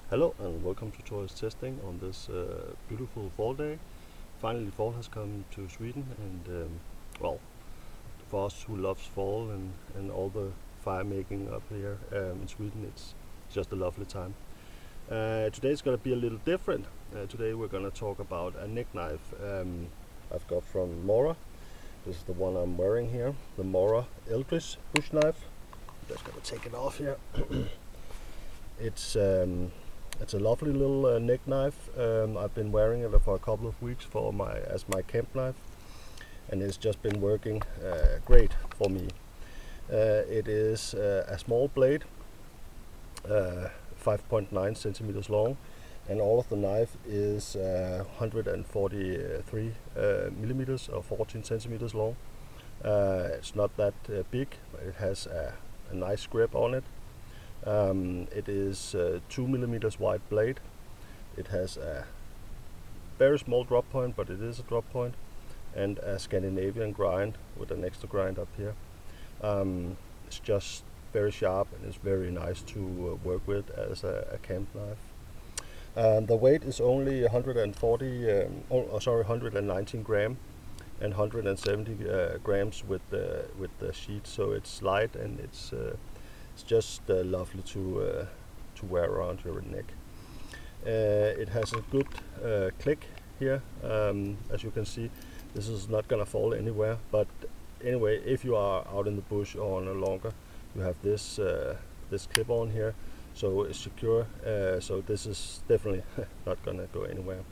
Hello and welcome to Thor-is-testing on this beautiful fall day. Finally fall has come to Sweden and well, for us who loves fall and all the fire making up here in Sweden, it's just a lovely time. Today's gonna be a little different. Today we're gonna talk about a neck knife I've got from Mora. This is the one I'm wearing here, the Mora Eldris bush knife. Just gonna take it off here. It's a lovely little neck knife. I've been wearing it for a couple of weeks as my camp knife, and it's just been working great for me. It is a small blade, 5.9 centimeters long, and all of the knife is 143 millimeters or 14 centimeters long. It's not that big, but it has a nice grip on it. It is 2 millimeters wide blade. It has a very small drop point, but it is a drop point, and a Scandinavian grind with an extra grind up here. It's just very sharp and it's very nice to work with as a camp knife. The weight is only 119 gram and 170 grams with the sheet, so it's light and it's just lovely to wear around your neck. It has a good click here. As you can see, this is not gonna fall anywhere, but anyway, if you are out in the bush or no longer, you have this clip on here, so it's secure. So this is definitely not gonna go anywhere.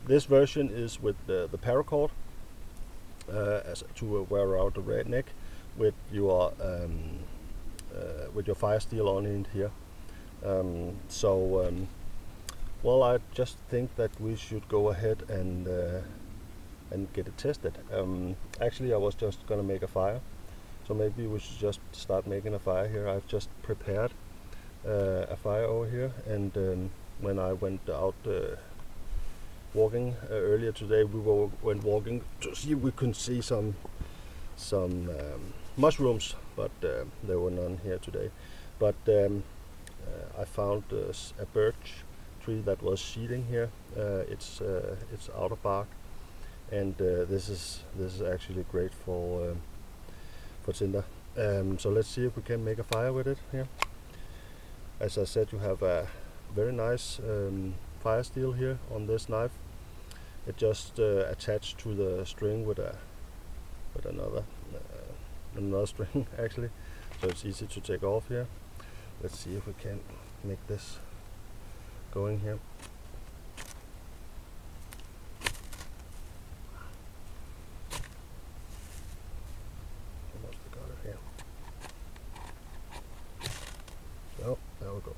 This version is with the paracord as to wear around the red neck with your fire steel on in here. Well, I just think that we should go ahead and get it tested. Actually, I was just gonna make a fire, so maybe we should just start making a fire here. I've just prepared a fire over here, and when I went out walking earlier today, we went walking to see if we could see some mushrooms, but there were none here today. But I found a birch tree that was sheeting here. It's out of bark, and this is actually great for tinder. So let's see if we can make a fire with it here. As I said, you have a very nice fire steel here on this knife. It just attached to the string with another string actually, so it's easy to take off here. Let's see if we can make this going here. Almost got it here. So there we go.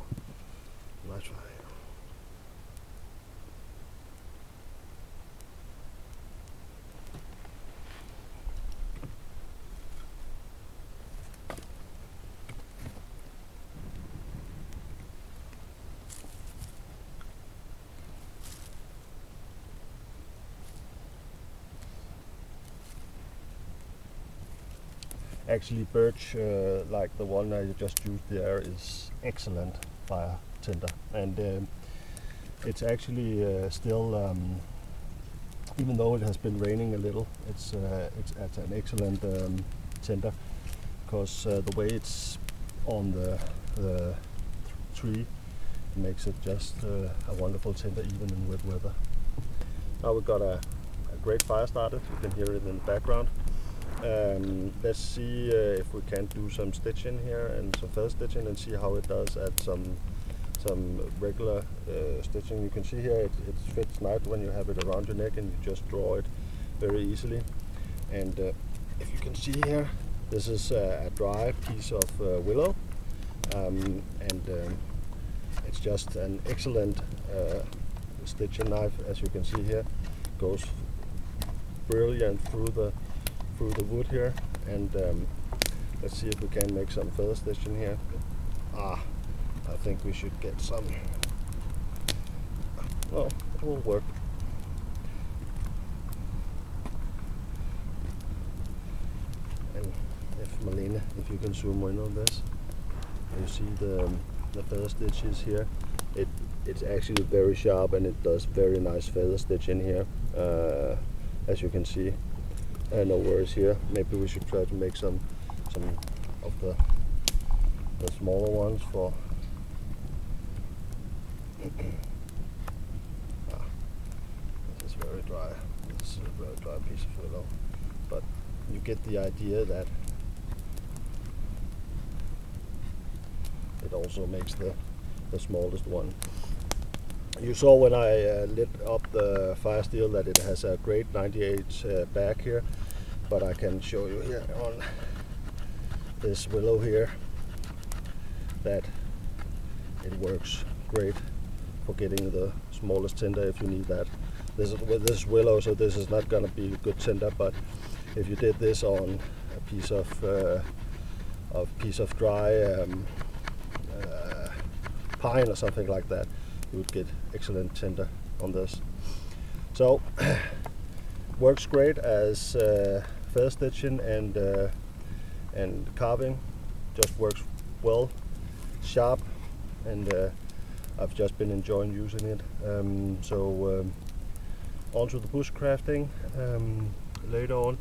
Nice fire. Actually, birch, like the one I just used there, is excellent fire tinder, and it's actually still, even though it has been raining a little, it's an excellent tinder, because the way it's on the tree makes it just a wonderful tinder even in wet weather. Now we've got a great fire started. You can hear it in the background. Let's see if we can do some stitching here and some feather stitching and see how it does at some regular stitching. You can see here it fits nice when you have it around your neck and you just draw it very easily. And if you can see here, this is a dry piece of willow, and it's just an excellent stitching knife. As you can see here, goes brilliant through the wood here, and let's see if we can make some feather stitching here. I think we should get some. Well, it will work. And if you can zoom in on this, you see the feather stitches here it's actually very sharp, and it does very nice feather stitching here, as you can see. No worries here. Maybe we should try to make some of the smaller ones for this is very dry. This is a very dry piece of willow, but you get the idea that it also makes the smallest one. You saw when I lit up the fire steel that it has a great 98 back here, but I can show you here on this willow here that it works great for getting the smallest tinder if you need that. This is willow, so this is not gonna be good tinder, but if you did this on a piece of dry pine or something like that, you would get excellent tinder on this. So works great as feather stitching and carving. Just works well, sharp, and I've just been enjoying using it. On to the bushcrafting later on.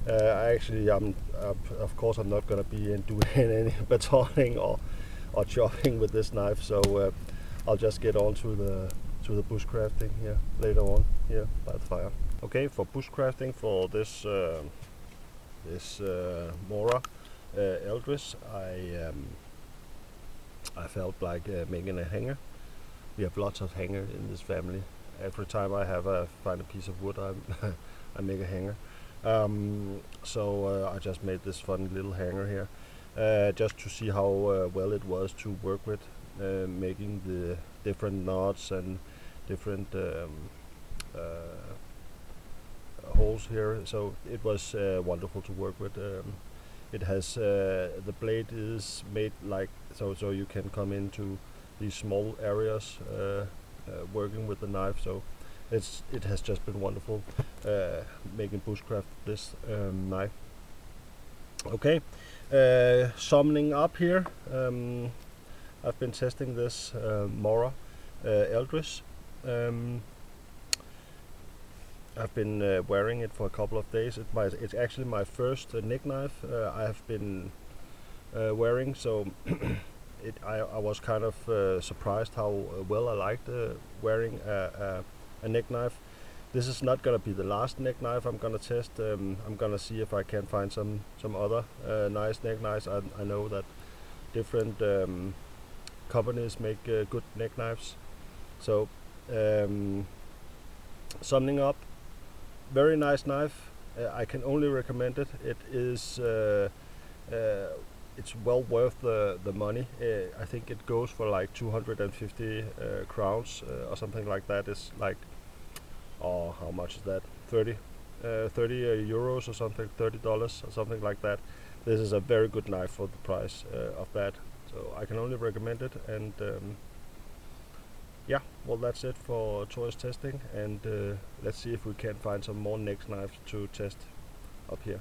Of course, I'm not going to be doing any batoning or chopping with this knife, so I'll just get on to the bushcrafting here later on here by the fire. Okay, for bushcrafting for this Mora Eldris, I felt like making a hanger. We have lots of hanger in this family. Every time I find a piece of wood, I make a hanger. I just made this fun little hanger here, just to see how well it was to work with, making the different knots and different holes here. So it was wonderful to work with. It has the blade is made like so you can come into these small areas working with the knife. So it has just been wonderful making bushcraft this knife. Okay, summing up here, I've been testing this Mora Eldris. I've been wearing it for a couple of days. It's actually my first neck knife I have been wearing, so I was kind of surprised how well I liked wearing a neck knife. This is not gonna be the last neck knife I'm gonna test. I'm gonna see if I can find some other nice neck knives. I know that different companies make good neck knives. So summing up, very nice knife. I can only recommend it. It is it's well worth the money. I think it goes for like 250 crowns or something like that. It's like, oh, how much is that? 30 euros or something, $30 or something like that. This is a very good knife for the price of that. So I can only recommend it. And yeah, well, that's it for Thor-is-testing, and let's see if we can find some more neck knives to test up here.